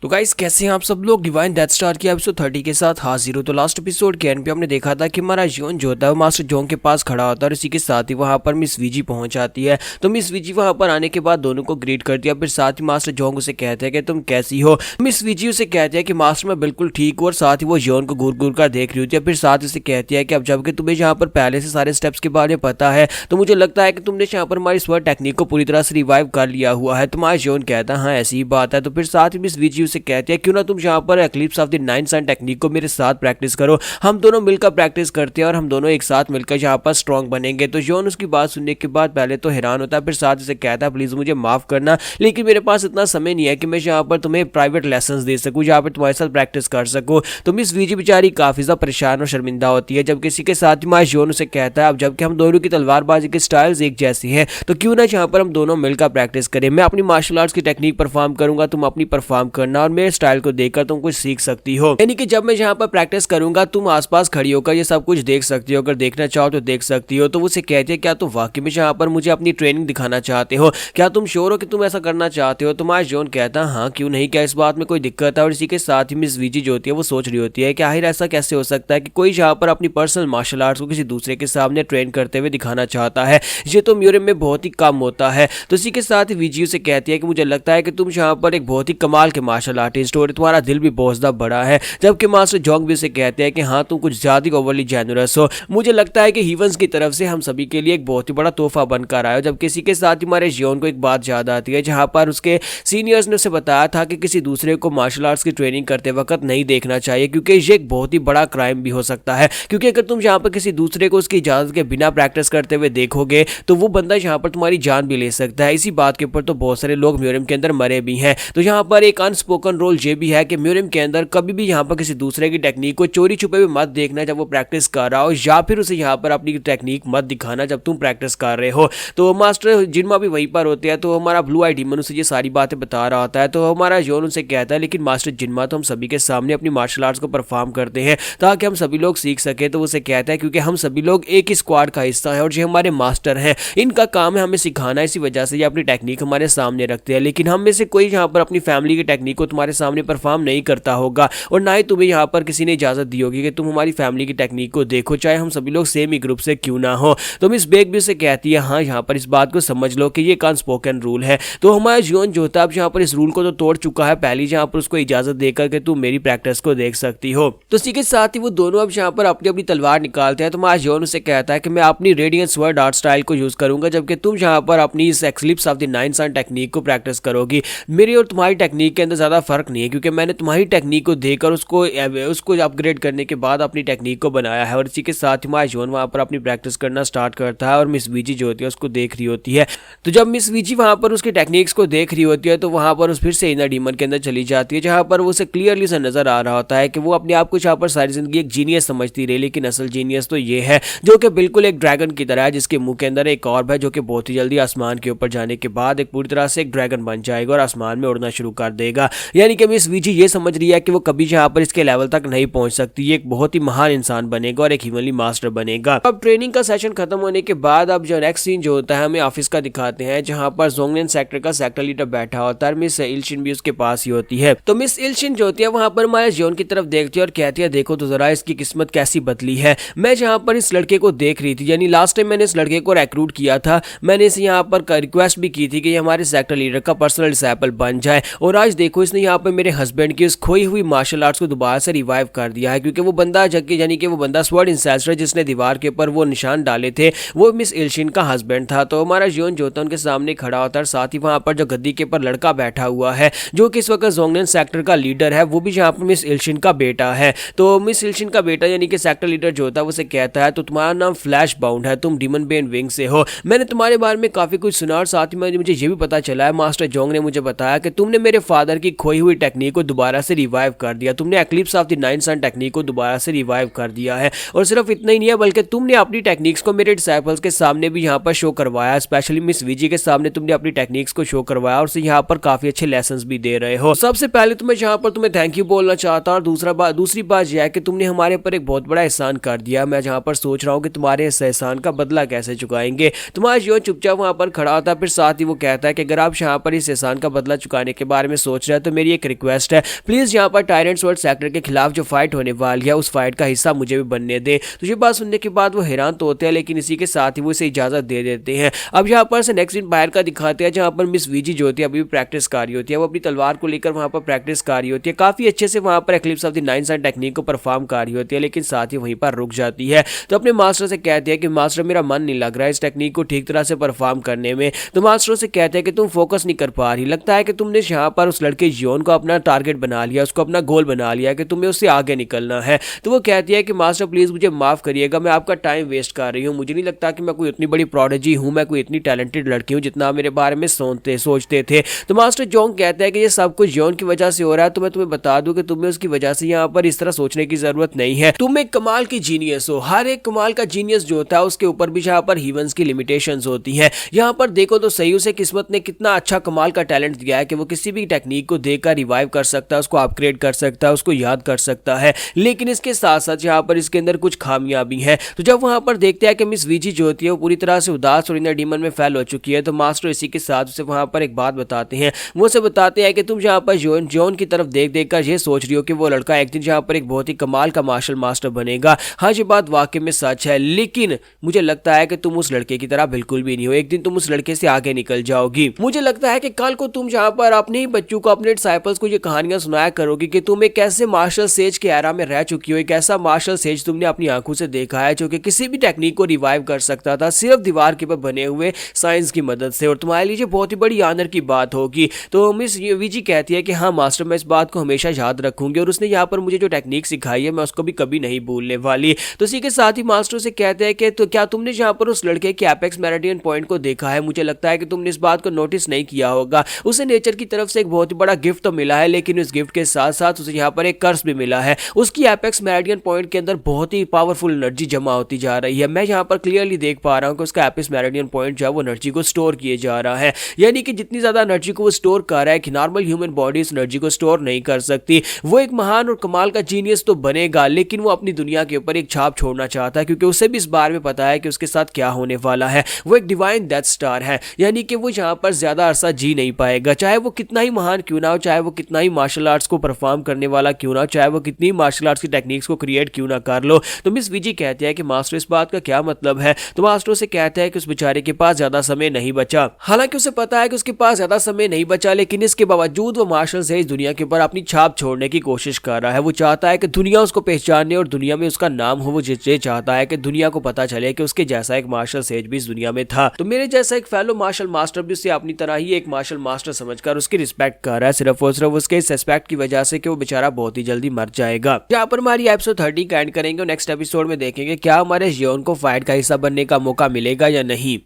तो गाइस कैसे हैं आप सब लोग। डिवाइन डेथ स्टार की एपिसोड 30 के साथ हाजिर हो। तो लास्ट एपिसोड के एंड पे हमने देखा था कि हमारा योन जो होता है वो मास्टर जोंग के पास खड़ा होता है और इसी के साथ ही वहां पर मिस वीजी पहुंच जाती है। तो मिस वीजी वहां पर आने के बाद दोनों को ग्रीट कर दिया। फिर साथ ही मास्टर जोंग उसे कहते हैं कि तुम कैसी हो। मिस वीजी उसे कहते हैं कि मास्टर मैं बिल्कुल ठीक हूँ और साथ ही वो योन को घूर घूर कर देख रही होती है। फिर साथ उसे कहती है कि अब जबकि तुम्हें यहाँ पर पहले से सारे स्टेप्स के बारे में पता है तो मुझे लगता है कि तुमने यहाँ पर हमारी स्वर टेक्निक को पूरी तरह से रिवाइव कर लिया हुआ है। तुम्हारा योन कहता है हाँ ऐसी ही बात है। तो फिर साथ ही मिस वीजी उसे कहती है क्यों ना तुम यहाँ पर eclipse of the nine sun technique को मेरे साथ प्रैक्टिस करो। हम दोनों मिलकर प्रैक्टिस करते हैं और हम दोनों एक साथ मिलकर यहाँ पर स्ट्रॉन्ग बनेंगे। तो योन उसकी बात सुनने के बाद पहले तो हैरान होता है, फिर साथ उसे कहता है प्लीज मुझे माफ करना लेकिन मेरे पास इतना समय नहीं है कि मैं यहाँ पर तुम्हें प्राइवेट लेसन दे सकूँ, यहाँ पर तुम्हारे साथ प्रैक्टिस कर सकूँ। तो मिस वीजी बेचारी काफी ज्यादा परेशान और शर्मिंदा होती है। जब किसी के साथ ही योन उसे कहता है अब जबकि हम दोनों की तलवारबाजी के स्टाइल्स एक जैसी हैं तो क्यों ना यहाँ पर हम दोनों मिलकर प्रैक्टिस करें। मैं अपनी मार्शल आर्ट्स की टेक्निक परफॉर्म करूंगा, तुम अपनी परफॉर्म करना और मेरे स्टाइल को देखकर तुम कुछ सीख सकती हो। यानी कि जब मैं यहाँ पर प्रैक्टिस करूंगा तुम आसपास खड़ी होकर ये सब कुछ देख सकती हो, अगर देखना चाहो तो देख सकती हो। तो वो उसे कहती है क्या तुम वाकई में यहाँ पर मुझे अपनी ट्रेनिंग दिखाना चाहते हो, क्या तुम श्योर हो कि तुम ऐसा करना चाहते हो। तो योन कहता है हाँ क्यों नहीं, क्या इस बात में कोई दिक्कत है। और इसी के साथ ही मिस वीजी जो होती है वो सोच रही होती है कि आखिर ऐसा कैसे हो सकता है कि कोई यहाँ पर अपनी पर्सनल मार्शल आर्ट्स को किसी दूसरे के सामने ट्रेन करते हुए दिखाना चाहता है, ये तो म्यूजियम में बहुत ही कम होता है। तो इसी के साथ ही वीजी उसे कहती है कि मुझे लगता है कि तुम यहाँ पर एक बहुत ही कमाल के मार्शल आर्टिस्ट हो और तुम्हारा दिल भी बहुत ज्यादा बड़ा है। जबकि मास्टर जोंग भी उसे कहते हैं कि हाँ तुम कुछ ज्यादा ओवरली जेनरस हो, मुझे लगता है कि हीवंस की तरफ से हम सभी के लिए एक बहुत ही बड़ा तोहफा बनकर आया हो। जब किसी के साथ ही हमारे योन को एक बात याद आती है जहां पर उसके सीनियर्स ने उसे बताया था कि किसी दूसरे को मार्शल आर्ट्स की ट्रेनिंग करते वक्त नहीं देखना चाहिए क्योंकि ये एक बहुत ही बड़ा क्राइम भी हो सकता है। क्योंकि अगर तुम यहाँ पर किसी दूसरे को उसकी इजाजत के बिना प्रैक्टिस करते हुए देखोगे तो वो बंदा यहाँ पर तुम्हारी जान भी ले सकता है। इसी बात के ऊपर तो बहुत सारे लोग म्यूजियम के अंदर मरे भी हैं। तो यहाँ पर एक अनस्पोकन रूल ये भी है कि म्यूजियम के अंदर कभी भी यहाँ पर किसी दूसरे की टेक्निक को चोरी छुपे हुए मत देखना जब वो प्रैक्टिस कर रहा हो, या फिर उसे यहाँ पर अपनी टेक्निक मत दिखाना जब तुम प्रैक्टिस कर रहे हो। तो मास्टर जिनमा भी वहीं पर होते हैं। तो हमारा ब्लू आई डीमन उसे ये सारी बातें बता रहा होता है। तो हमारा योन उनसे कहता है लेकिन मास्टर जिनमा तो हम सभी के सामने अपनी मार्शल आर्ट्स को परफॉर्म करते हैं ताकि हम सभी लोग सीख सके। तो उसे कहता है क्योंकि हम सभी लोग एक ही स्क्वाड का हिस्सा है और ये हमारे मास्टर हैं, इनका काम है हमें सिखाना, इसी वजह से ये अपनी टेक्निक हमारे सामने रखते हैं। लेकिन हम में से कोई यहाँ पर अपनी फैमिली की टेक्निक को तुम्हारे सामने परफॉर्म नहीं करता होगा और ना ही तुम्हें यहाँ पर किसी ने इजाजत दी होगी कि तुम हमारी फैमिली की टेक्निक को देखो, चाहे हम सभी लोग सेम ही ग्रुप से क्यों ना हो। तो मिस बेग भी उसे कहती है हाँ यहाँ पर इस बात को समझ लो कि ये एक अनस्पोकन रूल है। तो हमारा योन जो होता है अब यहाँ पर इस रूल को तो तोड़ चुका है, पहले यहाँ पर उसको इजाजत देकर के तुम मेरी प्रैक्टिस को देख सकती हो। तो इसी के साथ ही वो दोनों अब यहाँ पर अपनी अपनी तलवार निकालते हैं। तो हमारा योन उसे कहता है कि मैं अपनी रेडियंट स्वर्ड आर्ट स्टाइल को यूज करूंगा जबकि तुम यहाँ पर अपनी इस eclipse of the nine sun technique को प्रैक्टिस करोगी। मेरी और तुम्हारी टेक्निक के अंदर ज्यादा फर्क नहीं है क्योंकि मैंने तुम्हारी टेक्निक को देखकर उसको अपग्रेड करने के बाद अपनी टेक्निक को बनाया है। और इसी के साथ ही हमारा योन वहां पर अपनी प्रैक्टिस करना स्टार्ट करता है और मिस वीजी जो होती है उसको देख रही होती है। तो जब मिस वीजी वहां पर उसकी टेक्निक्स को देख रही होती है तो वहां पर उस फिर से इनर डीमन के अंदर चली जाती है जहां पर वो उसे क्लियरली से नजर आ रहा होता है कि वो अपने आप को यहाँ पर सारी जिंदगी एक जीनियस समझती रही, लेकिन असल जीनियस तो ये है जो कि बिल्कुल एक ड्रैगन की तरह है जिसके मुंह के अंदर एक ऑर्ब है जो कि बहुत ही जल्दी आसमान के ऊपर जाने के बाद एक पूरी तरह से एक ड्रैगन बन जाएगा और आसमान में उड़ना शुरू कर देगा। यानी कि मिस वीजी ये समझ रही है कि वो कभी यहाँ पर इसके लेवल तक नहीं पहुंच सकती, ये एक बहुत ही महान इंसान बनेगा और एक हीवनली मास्टर बनेगा। अब ट्रेनिंग का सेशन खत्म होने के बाद अब जो नेक्स्ट सीन जो होता है हमें ऑफिस का दिखाते हैं जहां पर जोंगनेन सेक्टर का सेक्टर लीडर बैठा होता है, मिस इल्शिन भी उसके पास ही होती है। तो मिस इल्शिन जो होती है वहां पर हमारे जोन की तरफ देखती है और कहती है देखो तो जरा इसकी किस्मत कैसी बदली है। मैं जहां पर इस लड़के को देख रही थी, यानी लास्ट टाइम मैंने इस लड़के को रिक्रूट किया था, मैंने इसे यहाँ पर रिक्वेस्ट भी की थी कि हमारे सेक्टर लीडर का पर्सनल डिसाइपल बन जाए और आज देखो इसने यहाँ पर मेरे हस्बैंड की उस खोई हुई मार्शल आर्ट्स को दोबारा से रिवाइव कर दिया है। क्योंकि वो बंदा यानी कि वो बंदा स्वर्ड इंसेस्टर जिसने दीवार के ऊपर वो निशान डाले थे वो मिस इल्शिन का हस्बैंड था। तो हमारा योन जो होता है उनके सामने खड़ा होता है, साथ ही वहां पर जो गद्दी के ऊपर लड़का बैठा हुआ है जो कि इस वक्त जोंगनेन सेक्टर का लीडर है वो भी यहाँ पर मिस इल्शिन का बेटा है। तो मिस इल्शिन का बेटा यानी कि सेक्टर लीडर जो होता है उसे कहता है तो तुम्हारा नाम फ्लैश बाउंड है, तुम डीमन बेन विंग से हो, मैंने तुम्हारे बारे में काफी कुछ सुना और साथ ही मुझे ये भी पता चला है, मास्टर जोंग ने मुझे बताया कि तुमने मेरे फादर की खोई हुई टेक्निक को दोबारा से रिवाइव कर दिया, तुमने eclipse of the nine sun technique को दोबारा से रिवाइव कर दिया है। और सिर्फ इतना ही नहीं है बल्कि तुमने अपनी टेक्निक्स को मेरे डिसाइपल्स के सामने भी यहाँ पर शो करवाया, स्पेशली मिस वीजी के सामने तुमने अपनी टेक्निक्स को शो करवाया और यहाँ पर काफी अच्छे लेसन्स भी दे रहे हो। सबसे पहले तो मैं यहाँ पर तुम्हें थैंक यू बोलना चाहता हूँ और दूसरी बात यह है कि तुमने हमारे पर एक बहुत बड़ा एहसान कर दिया। मैं जहाँ पर सोच रहा हूँ कि तुम्हारे इस एहसान का बदला कैसे चुकाएंगे। तुम्हारा योन चुपचाप वहां पर खड़ा होता है, फिर साथ ही वो कहता है कि अगर आप यहाँ पर इस एहसान का बदला चुकाने के बारे में सोच रहे हैं तो मेरी एक रिक्वेस्ट है, प्लीज यहाँ पर टायरेंट स्वॉर्ड सेक्टर के खिलाफ जो फाइट होने वाली है उस फाइट का हिस्सा मुझे भी बनने दे। तो ये बात सुनने के बाद वो हैरान तो होते हैं, लेकिन इसी के साथ ही वो इसे इजाजत दे देते हैं। अब यहाँ पर से नेक्स्ट सीन बाहर का दिखाते हैं, जहाँ पर मिस वीजी जो होती है अभी भी प्रैक्टिस कर रही होती है। वो अपनी तलवार को लेकर वहाँ पर प्रैक्टिस कर रही होती है, काफी अच्छे से वहाँ पर eclipse of the nine sun technique को परफॉर्म कर रही होती है, लेकिन साथ ही वहीं पर रुक जाती है। तो अपने मास्टर से कहती है कि मास्टर मेरा मन नहीं लग रहा है इस टेक्निक को ठीक तरह से परफॉर्म करने में। तो मास्टर से कहते हैं कि तुम फोकस नहीं कर पा रही, लगता है कि तुमने यहाँ पर उस लड़के जियोन को अपना टारगेट बना लिया, उसको अपना गोल बना लिया कि तुम्हें उससे आगे निकलना है। तो वो कहती है कि मास्टर प्लीज मुझे माफ करिएगा, मैं आपका टाइम वेस्ट कर रही हूँ, मुझे नहीं लगता कि मैं कोई इतनी बड़ी प्रोडिजी हूँ, मैं कोई इतनी टैलेंटेड लड़की हूँ जितना मेरे बारे में सोचते थे। तो मास्टर जोंग कहता है कि ये सब कुछ जियोन की वजह से हो रहा है, तो मैं तुम्हें बता दूं कि तुम्हें उसकी वजह से यहाँ पर इस तरह सोचने की जरूरत नहीं है। तुम एक कमाल की जीनियस हो, हर एक कमाल का जीनियस जो होता है उसके ऊपर भी यहाँ पर हीवंस की लिमिटेशंस होती हैं। यहाँ पर देखो तो सही, उसे किस्मत ने कितना अच्छा कमाल का टैलेंट दिया है कि वो किसी भी टेक्निक को देखकर रिवाइव कर सकता है, उसको अपग्रेड कर सकता है, उसको याद कर सकता है, लेकिन इसके साथ साथ यहाँ पर इसके अंदर कुछ खामियां भी हैं। तो जब वहां पर देखते हैं कि मिस वीजी जो होती है वो पूरी तरह से उदास और इनर डीमन में फैल हो चुकी है, तो मास्टर इसी के साथ उसे वहां पर एक बात बताते हैं। वो उसे बताते हैं कि तुम यहाँ पर जॉन की तरफ देख देख कर ये सोच रही हो कि वो लड़का एक दिन यहाँ पर एक बहुत ही कमाल का मार्शल मास्टर बनेगा। हाँ, ये बात वाकई में सच है, लेकिन मुझे लगता है कि तुम उस लड़के की तरह बिल्कुल भी नहीं हो, एक दिन तुम उस लड़के से आगे निकल जाओगी। मुझे लगता है कि कल को तुम यहाँ पर अपने ही बच्चों को, अपने डिसाइपल्स को ये कहानियां सुनाया करोगी कि तुम एक ऐसे मार्शल सेज के एरा में रह चुकी हो, एक ऐसा मार्शल सेज तुमने अपनी आंखों से देखा है जो कि किसी भी टेक्निक को रिवाइव कर सकता था सिर्फ दीवार के ऊपर बने हुए साइंस की मदद से, और तुम्हारे लिए बहुत ही बड़ी ऑनर की बात होगी। तो मिस वीजी कहती है कि हाँ मास्टर, मैं इस बात को हमेशा याद रखूंगी और उसने यहाँ पर मुझे जो टेक्निक सिखाई है मैं उसको भी कभी नहीं भूलने वाली। तो इसी के साथ ही मास्टर से कहते हैं कि तो क्या तुमने यहाँ पर उस लड़के के एपेक्स मेरिडियन पॉइंट को देखा है? मुझे लगता है कि तुमने इस बात को नोटिस नहीं किया होगा। उसे नेचर की तरफ से एक बहुत ही बड़ा गिफ्ट तो मिला है, लेकिन उस गिफ्ट के साथ साथ उसे यहाँ पर एक कर्स भी मिला है। उसकी एपेक्स मेरिडियन पॉइंट के अंदर बहुत ही पावरफुल एनर्जी जमा होती जा रही है। मैं यहाँ पर क्लियरली देख पा रहा हूँ कि उसका एपेक्स मेरिडियन पॉइंट जो है वो एनर्जी को स्टोर किए जा रहा है, यानी कि जितनी ज्यादा एनर्जी को वो स्टोर कर रहा है कि नॉर्मल ह्यूमन बॉडी इस एनर्जी को स्टोर नहीं कर सकती। वो एक महान और कमाल का जीनियस तो बनेगा, लेकिन वो अपनी दुनिया के ऊपर एक छाप छोड़ना चाहता है, क्योंकि उसे भी इस बारे में पता है कि उसके साथ क्या होने वाला है। वो एक डिवाइन डेथ स्टार है, यानी कि वो यहाँ पर ज्यादा अरसा जी नहीं पाएगा, चाहे वो कितना ही महान क्यों ना हो, चाहे वो कितना ही मार्शल आर्ट्स को परफॉर्म करने वाला क्यों ना हो, चाहे वो कितनी मार्शल आर्ट्स की टेक्निक्स को क्रिएट क्यों ना कर लो। तो मिस वीजी कहती है कि मास्टर इस बात का क्या मतलब है? तो मास्टर से कहता है कि उस बेचारे के पास ज्यादा समय नहीं बचा। हालांकि उसे पता है कि उसके पास ज्यादा समय नहीं बचा, लेकिन इसके बावजूद वो मार्शल से इस दुनिया के ऊपर अपनी छाप छोड़ने की कोशिश कर रहा है। वो चाहता है कि दुनिया उसको पहचाने और दुनिया में उसका नाम हो। वो ये चाहता है कि दुनिया को पता चले कि उसके जैसा एक मार्शल सेज भी इस दुनिया में था। तो मेरे जैसा एक फेलो मार्शल मास्टर भी उसे अपनी तरह ही एक मार्शल मास्टर समझकर उसकी रिस्पेक्ट कर रहा है, सिर्फ और सिर्फ उसके इस रिस्पेक्ट की वजह से कि वो बेचारा बहुत ही जल्दी मर जाएगा। यहाँ पर हमारी एपिसोड 30 का एंड करेंगे और नेक्स्ट एपिसोड में देखेंगे क्या हमारे जियोन को फाइट का हिस्सा बनने का मौका मिलेगा या नहीं।